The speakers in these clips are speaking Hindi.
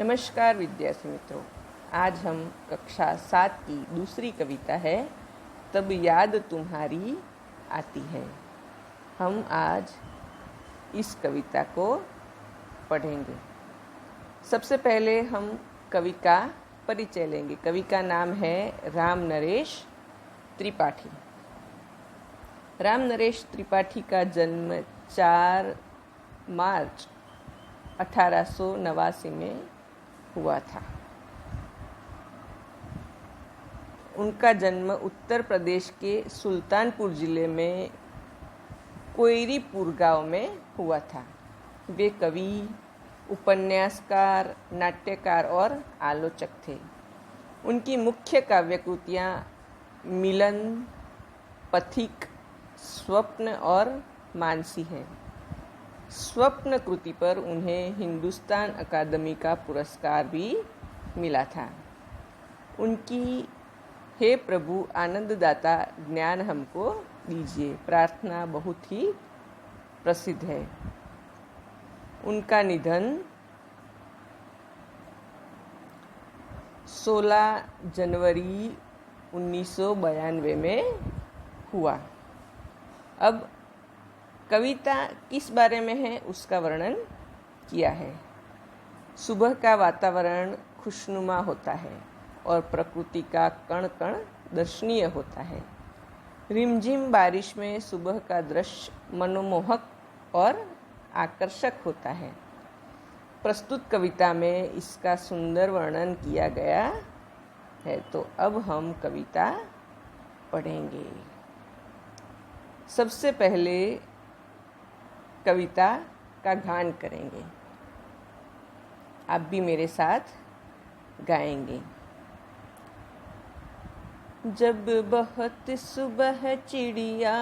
नमस्कार विद्यार्थी मित्रों, आज हम कक्षा 7 की दूसरी कविता है तब याद तुम्हारी आती है। हम आज इस कविता को पढ़ेंगे। सबसे पहले हम कवि का परिचय लेंगे। कवि का नाम है राम नरेश त्रिपाठी। राम नरेश त्रिपाठी का जन्म 4 मार्च 1889 में हुआ था। उनका जन्म उत्तर प्रदेश के सुल्तानपुर जिले में कोयरीपुर गांव में हुआ था। वे कवि, उपन्यासकार, नाट्यकार और आलोचक थे। उनकी मुख्य काव्य कृतियाँ मिलन, पथिक, स्वप्न और मानसी हैं। स्वप्न कृति पर उन्हें हिंदुस्तान अकादमी का पुरस्कार भी मिला था। उनकी हे प्रभु आनंददाता ज्ञान हमको दीजिए प्रार्थना बहुत ही प्रसिद्ध है। उनका निधन 16 जनवरी 1992 में हुआ। अब कविता किस बारे में है उसका वर्णन किया है। सुबह का वातावरण खुशनुमा होता है और प्रकृति का कण कण दर्शनीय होता है। रिमझिम बारिश में सुबह का दृश्य मनोमोहक और आकर्षक होता है। प्रस्तुत कविता में इसका सुंदर वर्णन किया गया है। तो अब हम कविता पढ़ेंगे। सबसे पहले कविता का गान करेंगे। आप भी मेरे साथ गाएंगे। जब बहुत सुबह चिड़िया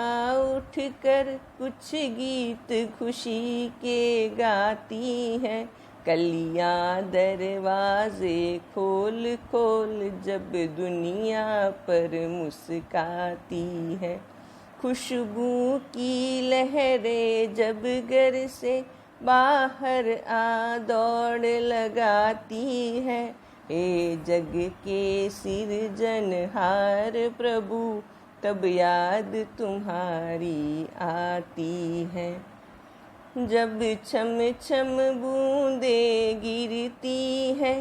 उठकर कुछ गीत खुशी के गाती हैं, कलियां दरवाजे खोल खोल जब दुनिया पर मुस्काती है, खुशबू की लहरें जब घर से बाहर आ दौड़ लगाती है, हे जग के सिरजनहार प्रभु तब याद तुम्हारी आती है। जब छम छम बूंदे गिरती है,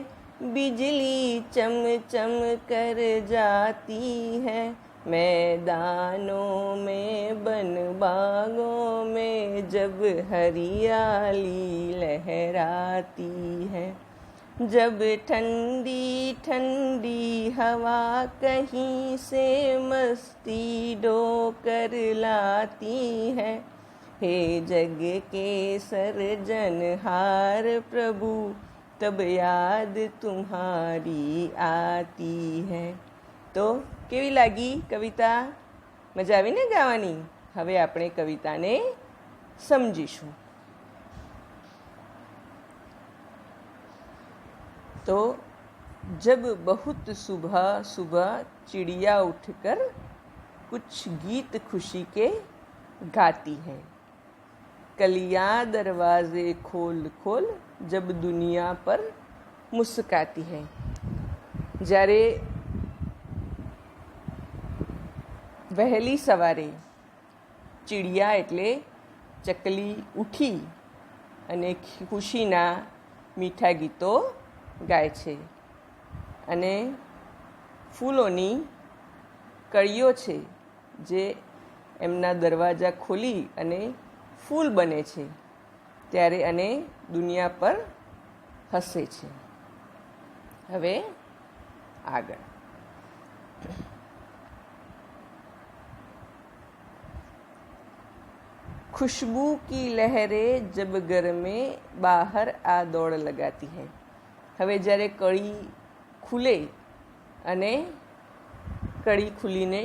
बिजली चम चम कर जाती है, मैदानों में बन बागों में जब हरियाली लहराती है, जब ठंडी ठंडी हवा कहीं से मस्ती ढोकर लाती है, हे जग के सर्जनहार प्रभु तब याद तुम्हारी आती है। तो કેવી લાગી કવિતા? મજા આવી ને ગાવાની? હવે આપણે કવિતાને સમજીશું। तो जब बहुत सुबह सुबह चिड़िया उठकर कुछ गीत खुशी के गाती है, कलियां दरवाजे खोल खोल जब दुनिया पर मुस्काती है। જ્યારે વહેલી સવારે ચીડિયા એટલે ચકલી ઉઠી અને ખુશીના મીઠા ગીતો ગાય છે અને ફૂલોની કળીઓ છે જે એમના દરવાજા ખોલી અને ફૂલ બને છે ત્યારે અને દુનિયા પર હસે છે। હવે આગળ खुशबू की लहरें जब घर में बाहर आ दौड़ लगाती है। હવે જ્યારે કળી ખુલે અને કળી ખુલીને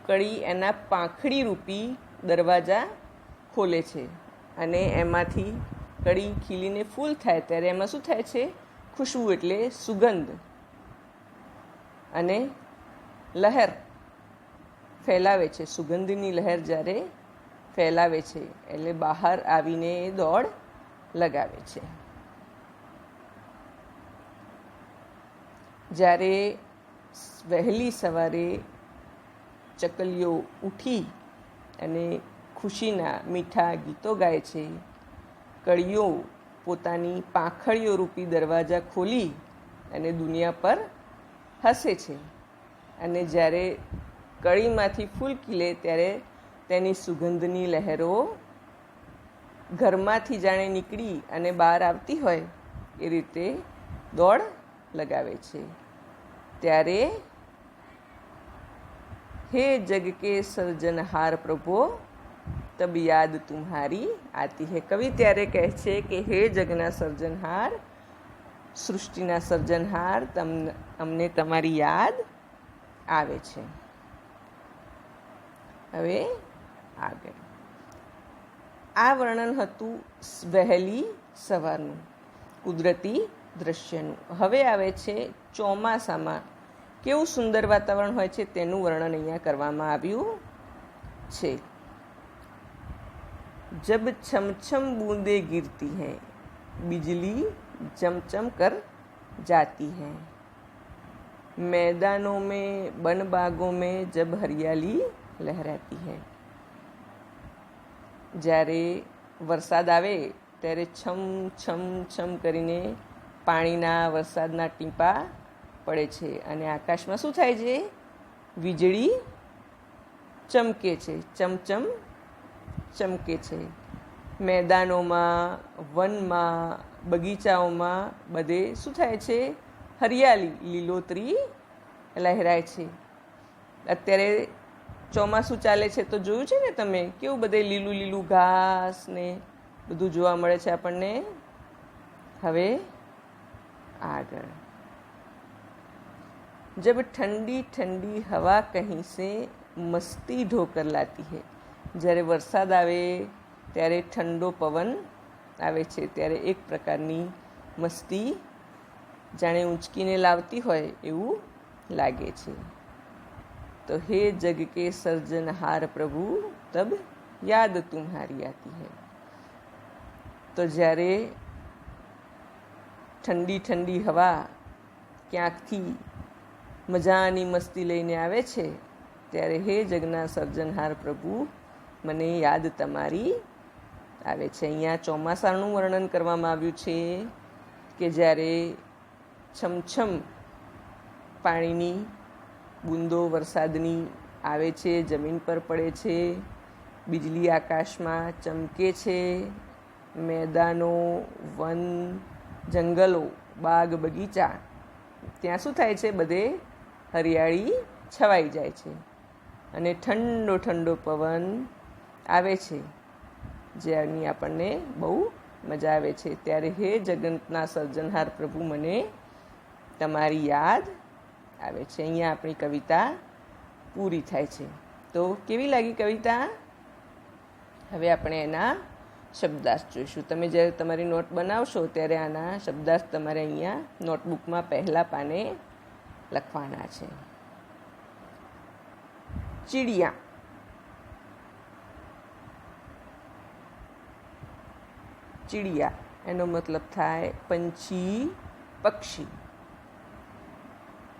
કળી એના પાંખડી રૂપી દરવાજા ખોલે છે અને એમાંથી કળી ખીલીને ફૂલ થાય ત્યારે એમાં શું થાય છે? ખુશ્બુ એટલે સુગંધ અને લહેર ફેલાવે છે। સુગંધની લહેર જ્યારે ફેલાવે છે એટલે બહાર આવીને દોડ લગાવે છે। જ્યારે વહેલી સવારે ચકલીઓ ઉઠી અને ખુશીના મીઠા ગીતો ગાય છે, કળીઓ પોતાની પાંખડીઓ રૂપી દરવાજા ખોલી અને દુનિયા પર હસે છે, અને જ્યારે કળીમાંથી ફૂલ ખીલે ત્યારે તેની સુગંધની લહેરો ઘરમાંથી જાણે નીકળી અને બહાર આવતી હોય એ રીતે દોડ લગાવે છે. ત્યારે હે જગ કે સર્જનહાર પ્રભો તબ યાદ તુમ્હારી આતી હૈ. કવિ ત્યારે કહે છે કે હે જગના સર્જનહાર, સૃષ્ટિના સર્જનહાર, અમને તમારી યાદ આવે છે. હવે આગળ આ વર્ણન હતું વહેલી સવારનું કુદરતી દ્રશ્યનું. હવે આવે છે ચોમાસામાં કેવું સુંદર વાતાવરણ હોય છે તેનું વર્ણન અહીંયા કરવામાં આવ્યું છે. जब छम छम बूंदे गिरती हैं, बिजली चमचम कर जाती हैं, मैदानों में वन बागों में जब हरियाली लहराती है. જ્યારે વરસાદ આવે ત્યારે છમ છમ છમ કરીને પાણીના વરસાદના ટીંપા પડે છે અને આકાશમાં શું થાય છે? વીજળી ચમકે છે, ચમચમ ચમકે છે. મેદાનોમાં, વનમાં, બગીચાઓમાં બધે શું થાય છે? હરિયાળી, લીલોતરી લહેરાય છે. અત્યારે ચોમાસું ચાલે છે તો જોયું છે ને તમે, કેવું બધે લીલું લીલું ઘાસ ને બધું જોવા મળે છે આપણને. હવે આગળ, જબ ઠંડી ઠંડી હવા કહી સે મસ્તી ઢોકર લાતી હૈ. જ્યારે વરસાદ આવે ત્યારે ઠંડો પવન આવે છે, ત્યારે એક પ્રકારની મસ્તી જાણે ઊંચકીને લાવતી હોય એવું લાગે છે. તો હે જગ કે સર્જનહાર પ્રભુ તબ યાદ તુમ્હારી આતી હૈ. તો જ્યારે ઠંડી ઠંડી હવા ક્યાંકથી મજાની મસ્તી લઈને આવે છે, ત્યારે હે જગના સર્જનહાર પ્રભુ મને યાદ તમારી આવે છે. અહીંયા ચોમાસાનું વર્ણન કરવામાં આવ્યું છે કે જ્યારે છમછમ પાણીની બૂંદો વરસાદની આવે છે, જમીન પર પડે છે, વીજળી આકાશમાં ચમકે છે, મેદાનો, વન, જંગલો, બાગ, બગીચા, ત્યાં શું થાય છે? બધે હરિયાળી છવાઈ જાય છે અને ઠંડો ઠંડો પવન આવે છે, જેની આપણને બહુ મજા આવે છે. ત્યારે હે જગતના સર્જનહાર પ્રભુ મને તમારી યાદ આવે છે. અહીંયા આપણી કવિતા પૂરી થાય છે. તો કેવી લાગી કવિતા? હવે આપણે એના શબ્દાર્થ જોઈશું. તમે જ્યારે તમારી નોટ બનાવશો ત્યારે આના શબ્દાર્થ તમારે અહીંયા નોટબુકમાં પહેલા પાને લખવાના છે. ચીડિયા, ચીડિયા એનો મતલબ થાય પંછી, પક્ષી.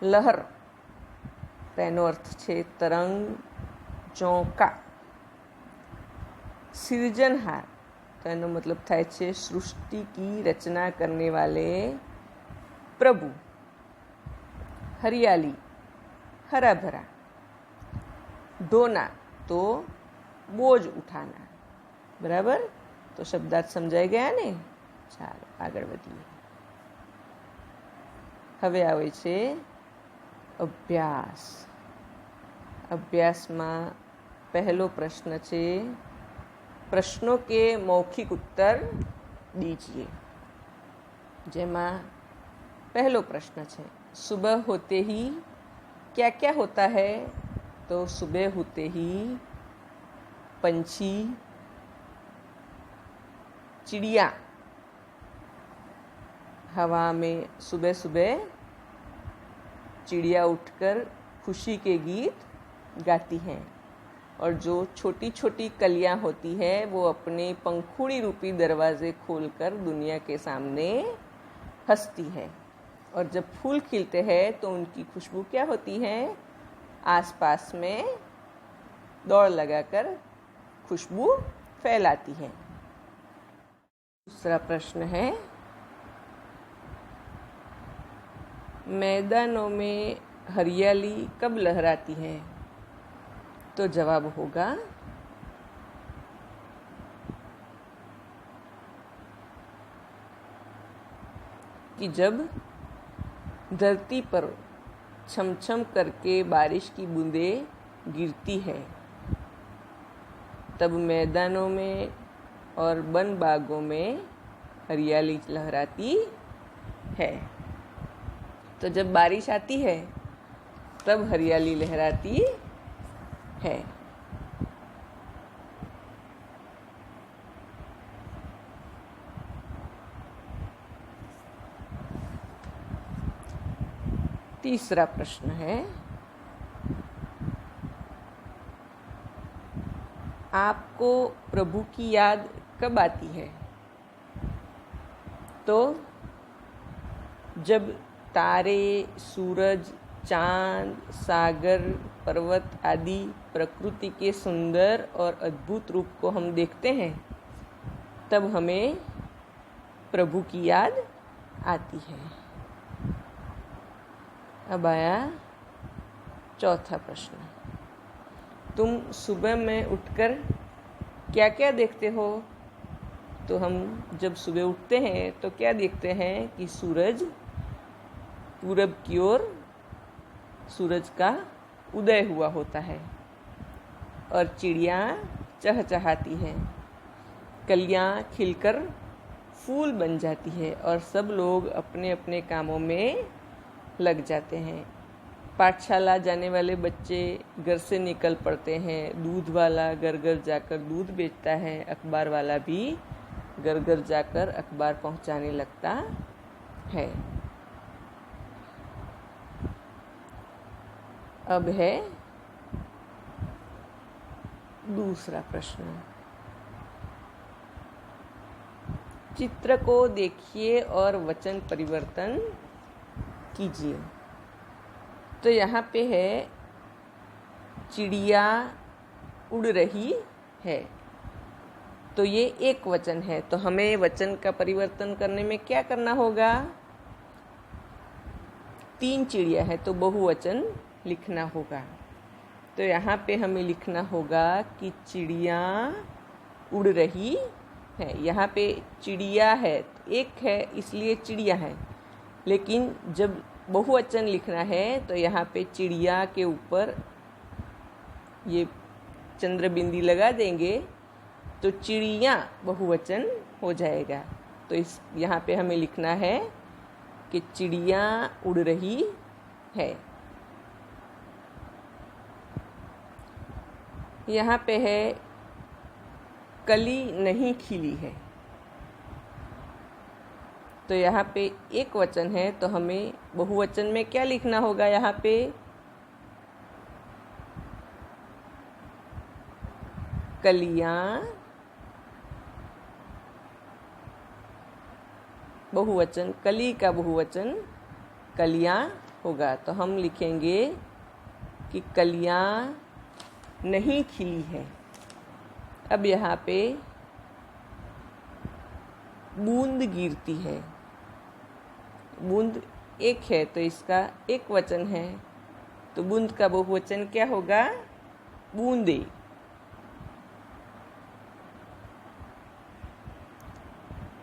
લહર તેનો અર્થ છે તરંગ, ચોંકા. सृजनहार तो एनो मतलब થાય છે सृष्टि की रचना करने वाले प्रभु. हरियाली, हरा भरा. ढोना तो बोझ उठाना. बराबर? तो शब्दार्थ समझाई गया ने? ચાલો આગળ વધીએ. હવે આવે છે અભ્યાસ. અભ્યાસમાં પહેલો પ્રશ્ન છે, प्रश्नों के मौखिक उत्तर दीजिए. जेमा पहलो प्रश्न है, सुबह होते ही क्या क्या होता है? तो सुबह होते ही पंछी, चिड़िया हवा में सुबह सुबह चिड़िया उठकर खुशी के गीत गाती हैं, और जो छोटी छोटी कलियां होती है वो अपने पंखुड़ी रूपी दरवाजे खोलकर दुनिया के सामने हंसती है. और जब फूल खिलते हैं तो उनकी खुशबू क्या होती है? आसपास में दौड़ लगाकर खुशबू फैलाती है। दूसरा प्रश्न है, मैदानों में हरियाली कब लहराती है? तो जवाब होगा कि जब धरती पर छमछम करके बारिश की बूंदें गिरती है, तब मैदानों में और वन बागों में हरियाली लहराती है। तो जब बारिश आती है तब हरियाली लहराती है। तीसरा प्रश्न है, आपको प्रभु की याद कब आती है? तो जब तारे, सूरज, चांद, सागर, पर्वत आदि प्रकृति के सुंदर और अद्भुत रूप को हम देखते हैं, तब हमें प्रभु की याद आती है। अब आया चौथा प्रश्न, तुम सुबह में उठकर क्या क्या देखते हो? तो हम जब सुबह उठते हैं तो क्या देखते हैं कि सूरज पूरब की ओर सूरज का उदय हुआ होता है और चिड़ियाँ चहचहाती हैं, कलियाँ खिलकर फूल बन जाती है और सब लोग अपने अपने कामों में लग जाते हैं। पाठशाला जाने वाले बच्चे घर से निकल पड़ते हैं, दूध वाला घर घर जाकर दूध बेचता है, अखबार वाला भी घर घर जाकर अखबार पहुंचाने लगता है। अब है दूसरा प्रश्न, चित्र को देखिए और वचन परिवर्तन कीजिए। तो यहाँ पे है चिड़िया उड़ रही है, तो ये एक वचन है, तो हमें वचन का परिवर्तन करने में क्या करना होगा? 3 चिड़िया है तो बहुवचन लिखना होगा। तो यहाँ पे हमें लिखना होगा कि चिड़िया उड़ रही है। यहाँ पे चिड़िया है, एक है इसलिए चिड़िया है, लेकिन जब बहुवचन लिखना है तो यहाँ पे चिड़िया के ऊपर ये चंद्र बिंदी लगा देंगे तो चिड़िया बहुवचन हो जाएगा। तो इस यहाँ पे हमें लिखना है कि चिड़िया उड़ रही है। यहाँ पे है कली नहीं खिली है, तो यहाँ पे एक वचन है तो हमें बहुवचन में क्या लिखना होगा? यहाँ पे कलियां, बहुवचन, कली का बहुवचन कलियां होगा, तो हम लिखेंगे कि कलियां नहीं खिली है। अब यहाँ पे बूंद गिरती है, बूंद एक है तो इसका एक वचन है, तो बूंद का बहुवचन क्या होगा? बूंदे।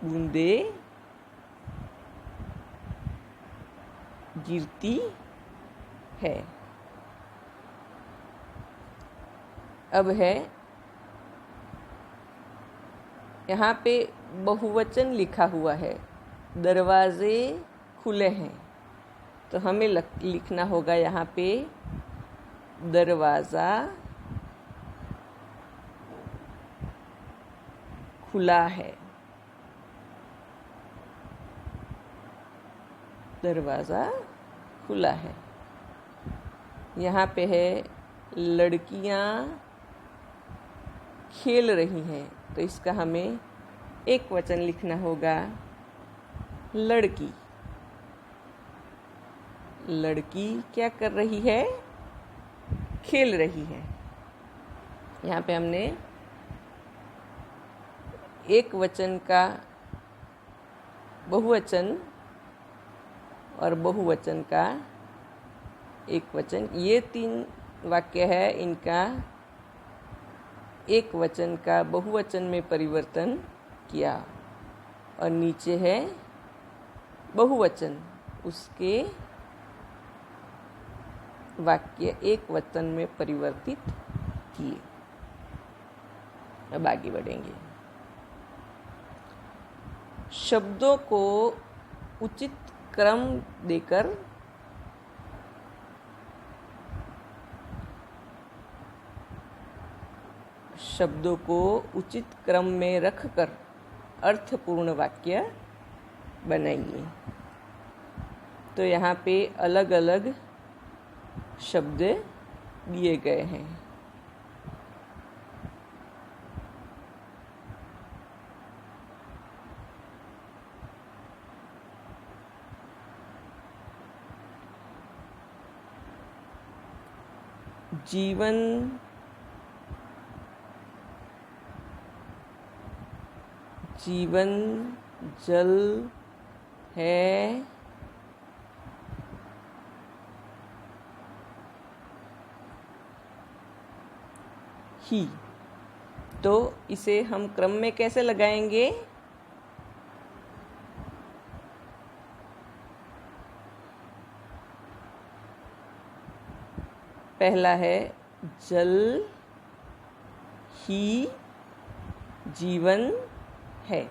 बूंदे गिरती है। अब है यहाँ पे बहुवचन लिखा हुआ है, दरवाजे खुले हैं, तो हमें लिखना होगा यहाँ पे दरवाज़ा खुला है। दरवाज़ा खुला है। यहाँ पे है लड़कियाँ खेल रही हैं, तो इसका हमें एक वचन लिखना होगा लड़की। लड़की क्या कर रही है? खेल रही है। यहाँ पे हमने एक वचन का बहुवचन और बहुवचन का एक वचन, ये 3 वाक्य है, इनका एक वचन का बहुवचन में परिवर्तन किया। और नीचे है बहुवचन, उसके वाक्य एक वचन में परिवर्तित किए। अब आगे बढ़ेंगे। शब्दों को उचित क्रम देकर शब्दों को उचित क्रम में रखकर अर्थपूर्ण वाक्य बनाइए। तो यहाँ पे अलग अलग शब्द दिए गए हैं। जीवन, जीवन जल है, ही। तो इसे हम क्रम में कैसे लगाएंगे? पहला है जल ही जीवन है।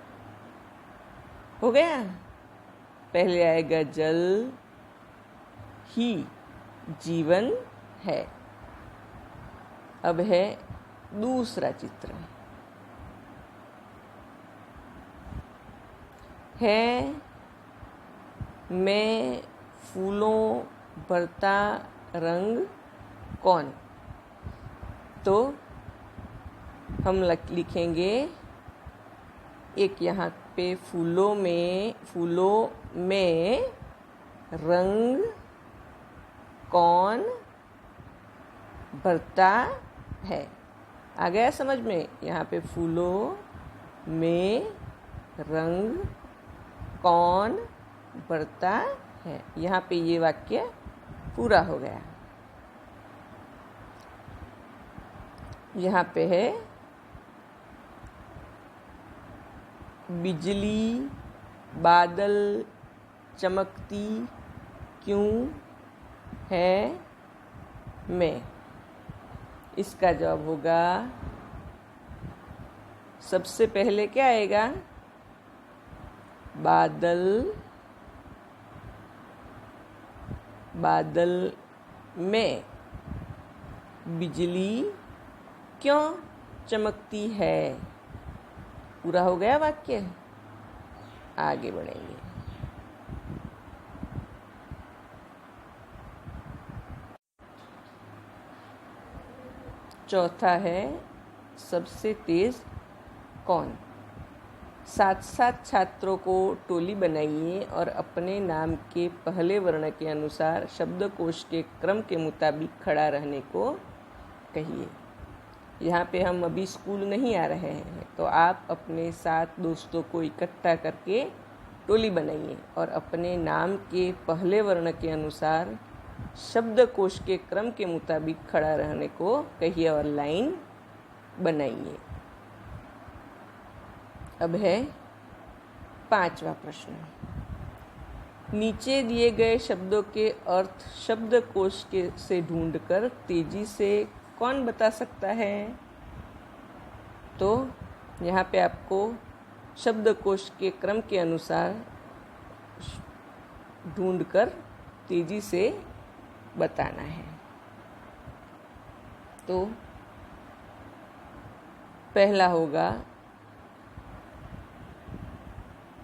हो गया? पहले आएगा जल ही जीवन है। अब है दूसरा चित्र। है मैं फूलों भरता रंग कौन? तो हम लिखेंगे एक यहाँ पे फूलों में रंग कौन भरता है। आ गया समझ में? यहाँ पे फूलों में रंग कौन भरता है। यहाँ पे ये वाक्य पूरा हो गया। यहाँ पे है बिजली बादल चमकती क्यों है मैं। इसका जवाब होगा, सबसे पहले क्या आएगा? बादल, बादल में बिजली क्यों चमकती है। पूरा हो गया वाक्य। आगे बढ़ेंगे। चौथा है सबसे तेज कौन। 7 छात्रों को टोली बनाइए और अपने नाम के पहले वर्ण के अनुसार शब्दकोश के क्रम के मुताबिक खड़ा रहने को कहिए। यहाँ पे हम अभी स्कूल नहीं आ रहे हैं, तो आप अपने 7 दोस्तों को इकट्ठा करके टोली बनाइए और अपने नाम के पहले वर्ण के अनुसार शब्दकोश के क्रम के मुताबिक खड़ा रहने को कहिए और लाइन बनाइए। अब है 5वां प्रश्न। नीचे दिए गए शब्दों के अर्थ शब्दकोश के से ढूंढकर तेजी से कौन बता सकता है। तो यहाँ पे आपको शब्दकोश के क्रम के अनुसार ढूंढकर तेजी से बताना है। तो पहला होगा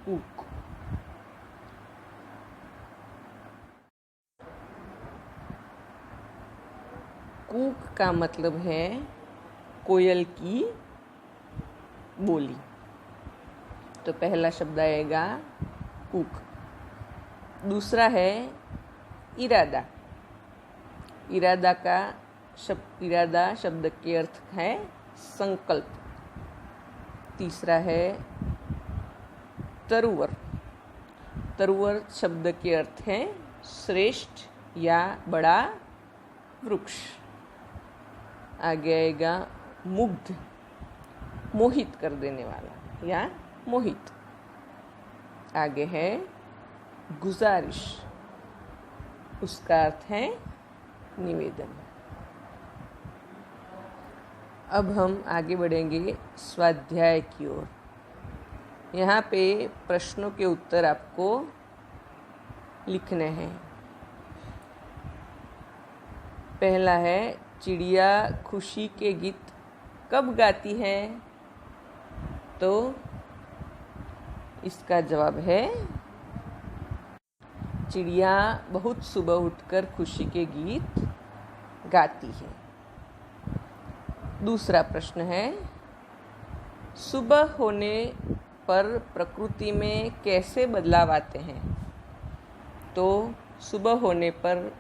कूक। कूक का मतलब है कोयल की बोली। तो पहला शब्द आएगा कूक। दूसरा है इरादा। इरादा शब्द के अर्थ है संकल्प। तीसरा है तरुवर। तरुवर शब्द के अर्थ है श्रेष्ठ या बड़ा वृक्ष। आगे आएगा मुग्ध, मोहित कर देने वाला या मोहित। आगे है गुजारिश, उसका अर्थ है निवेदन। अब हम आगे बढ़ेंगे स्वाध्याय की ओर। यहाँ पे प्रश्नों के उत्तर आपको लिखने हैं। पहला है, चिड़िया खुशी के गीत कब गाती है? तो इसका जवाब है चिड़िया बहुत सुबह उठकर खुशी के गीत गाती है। दूसरा प्रश्न है, सुबह होने पर प्रकृति में कैसे बदलाव आते हैं? तो सुबह होने पर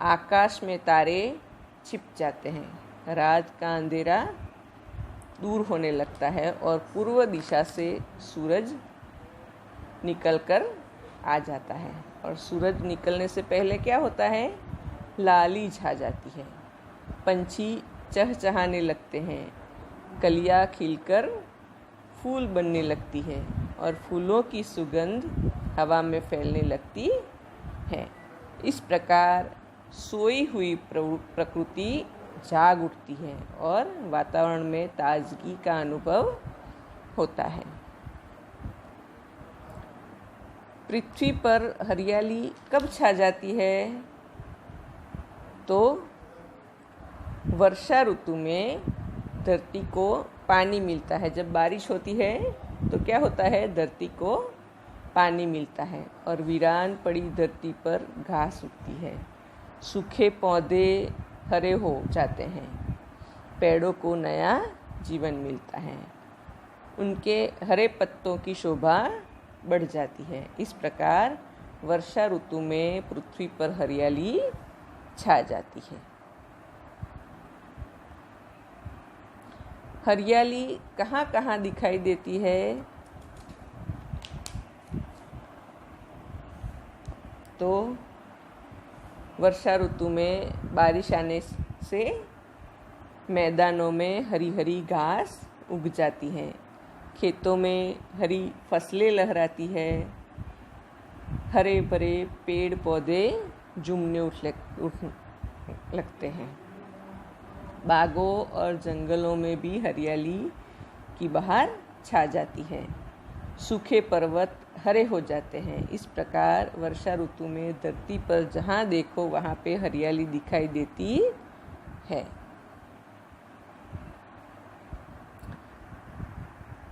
आकाश में तारे छिप जाते हैं, रात का अंधेरा दूर होने लगता है और पूर्व दिशा से सूरज निकलकर आ जाता है। और सूरज निकलने से पहले क्या होता है? लाली छा जाती है, पंछी चहचहाने लगते हैं, कलियां खिलकर फूल बनने लगती है और फूलों की सुगंध हवा में फैलने लगती है। इस प्रकार सोई हुई प्रकृति जाग उठती है और वातावरण में ताजगी का अनुभव होता है। पृथ्वी पर हरियाली कब छा जाती है? तो वर्षा ऋतु में धरती को पानी मिलता है। जब बारिश होती है तो क्या होता है? धरती को पानी मिलता है और वीरान पड़ी धरती पर घास उगती है, सूखे पौधे हरे हो जाते हैं, पेड़ों को नया जीवन मिलता है, उनके हरे पत्तों की शोभा बढ़ जाती है। इस प्रकार वर्षा ऋतु में पृथ्वी पर हरियाली छा जाती है। हरियाली कहाँ कहाँ दिखाई देती है? तो वर्षा ऋतु में बारिश आने से मैदानों में हरी हरी घास उग जाती है, खेतों में हरी फसलें लहराती है, हरे भरे पेड़ पौधे झूमने उठ लगते हैं। बागों और जंगलों में भी हरियाली की बहार छा जाती है, सूखे पर्वत हरे हो जाते हैं। इस प्रकार वर्षा ऋतु में धरती पर जहाँ देखो वहाँ पे हरियाली दिखाई देती है।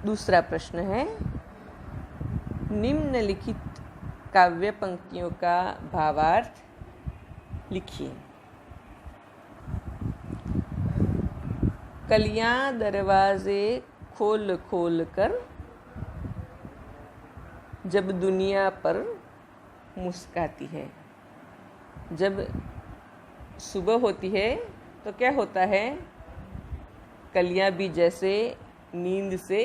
दूसरा प्रश्न है, निम्नलिखित काव्य पंक्तियों का भावार्थ लिखिए। कलियां दरवाजे खोल खोल कर जब दुनिया पर मुस्काती है। जब सुबह होती है तो क्या होता है? कलियां भी जैसे नींद से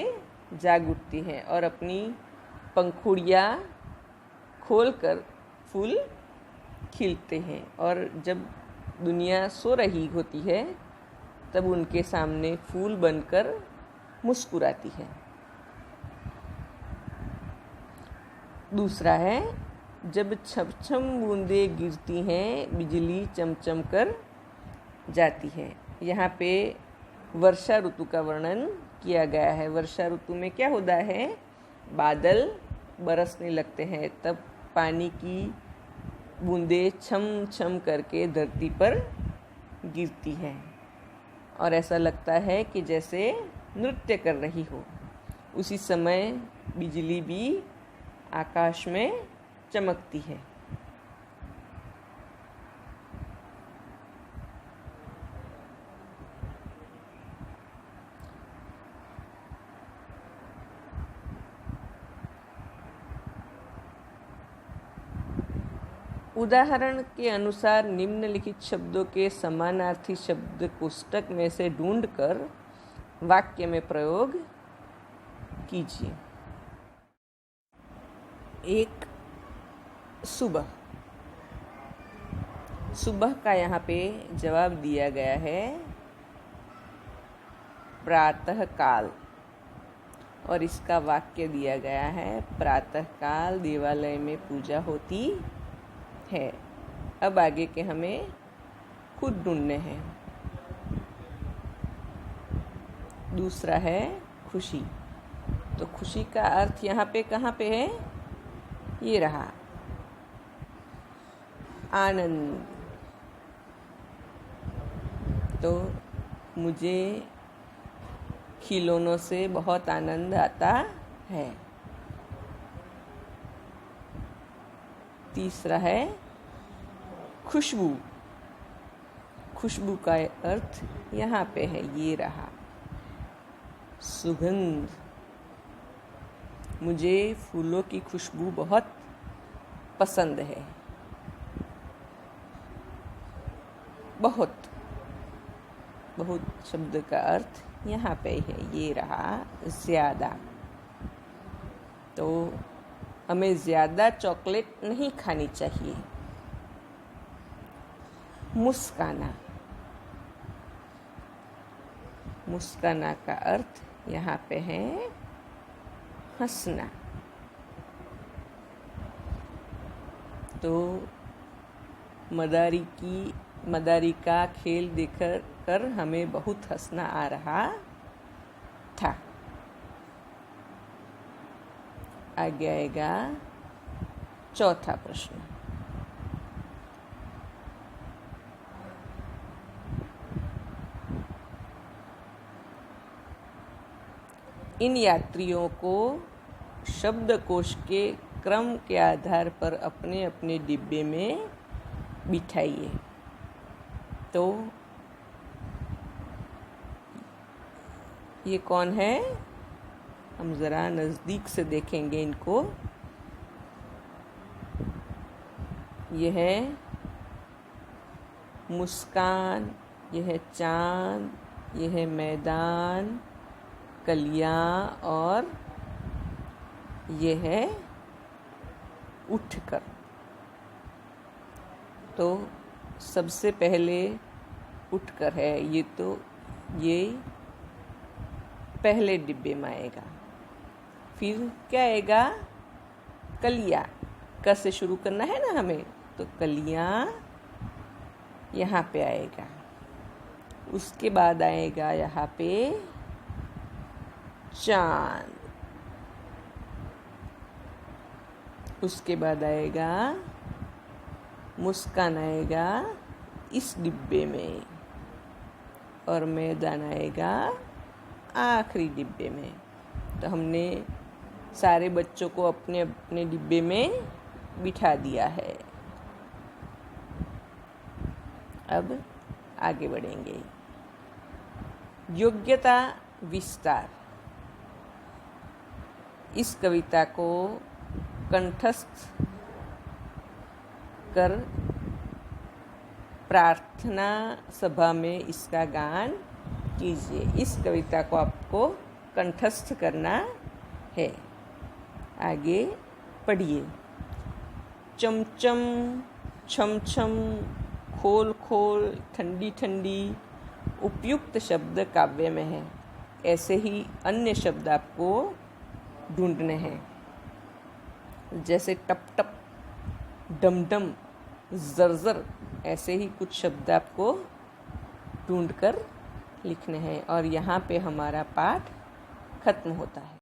जाग उठती हैं और अपनी पंखुड़ियाँ खोलकर फूल खिलते हैं, और जब दुनिया सो रही होती है तब उनके सामने फूल बनकर मुस्कुराती है। दूसरा है, जब छम छम बूंदें गिरती हैं बिजली चमचम कर जाती है। यहाँ पे वर्षा ऋतु का वर्णन किया गया है। वर्षा ऋतु में क्या होता है? बादल बरसने लगते हैं, तब पानी की बूंदें छम छम करके धरती पर गिरती हैं और ऐसा लगता है कि जैसे नृत्य कर रही हो। उसी समय बिजली भी आकाश में चमकती है। उदाहरण के अनुसार निम्नलिखित शब्दों के समानार्थी शब्द कोष्टक में से ढूंढकर वाक्य में प्रयोग कीजिए। 1. सुबह। सुबह का यहाँ पे जवाब दिया गया है प्रातः काल, और इसका वाक्य दिया गया है प्रातः काल देवालय में पूजा होती है। अब आगे के हमें खुद ढूंढने हैं। दूसरा है खुशी। तो खुशी का अर्थ यहाँ पे कहाँ पे है? ये रहा, आनंद। तो मुझे खिलौनों से बहुत आनंद आता है। तीसरा है खुशबू। खुशबू का अर्थ यहाँ पे है, ये रहा, सुगंध। मुझे फूलों की खुशबू बहुत पसंद है। बहुत बहुत शब्द का अर्थ यहाँ पे है, ये रहा, ज़्यादा। तो हमें ज़्यादा चॉकलेट नहीं खानी चाहिए। मुस्काना। मुस्काना का अर्थ यहाँ पे है हंसना। तो मदारी का खेल देखकर हमें बहुत हंसना आ रहा था। आगे आएगा चौथा प्रश्न। इन यात्रियों को शब्दकोश के क्रम के आधार पर अपने अपने डिब्बे में बिठाइए। तो ये कौन है? हम ज़रा नज़दीक से देखेंगे इनको। यह है मुस्कान, यह है चाँद, यह है मैदान, कलियाँ, और यह है उठकर। तो सबसे पहले उठकर है, ये तो ये पहले डिब्बे में आएगा। फिर क्या आएगा? कलियाँ। क से शुरू करना है ना हमें, तो कलियाँ यहाँ पे आएगा। उसके बाद आएगा यहाँ पे चाँद। उसके बाद आएगा मुस्कान, आएगा इस डिब्बे में, और मैदान आएगा आखिरी डिब्बे में। तो हमने सारे बच्चों को अपने अपने डिब्बे में बिठा दिया है। अब आगे बढ़ेंगे। योग्यता विस्तार। इस कविता को कंठस्थ कर प्रार्थना सभा में इसका गान कीजिए। इस कविता को आपको कंठस्थ करना है। आगे पढ़िए। चमचम, छम छम, खोल खोल, ठंडी ठंडी उपयुक्त शब्द काव्य में है। ऐसे ही अन्य शब्द आपको ढूंढने हैं, जैसे टप टप, डमडम, जर्जर। ऐसे ही कुछ शब्द आपको ढूंढकर लिखने हैं, और यहाँ पे हमारा पाठ खत्म होता है।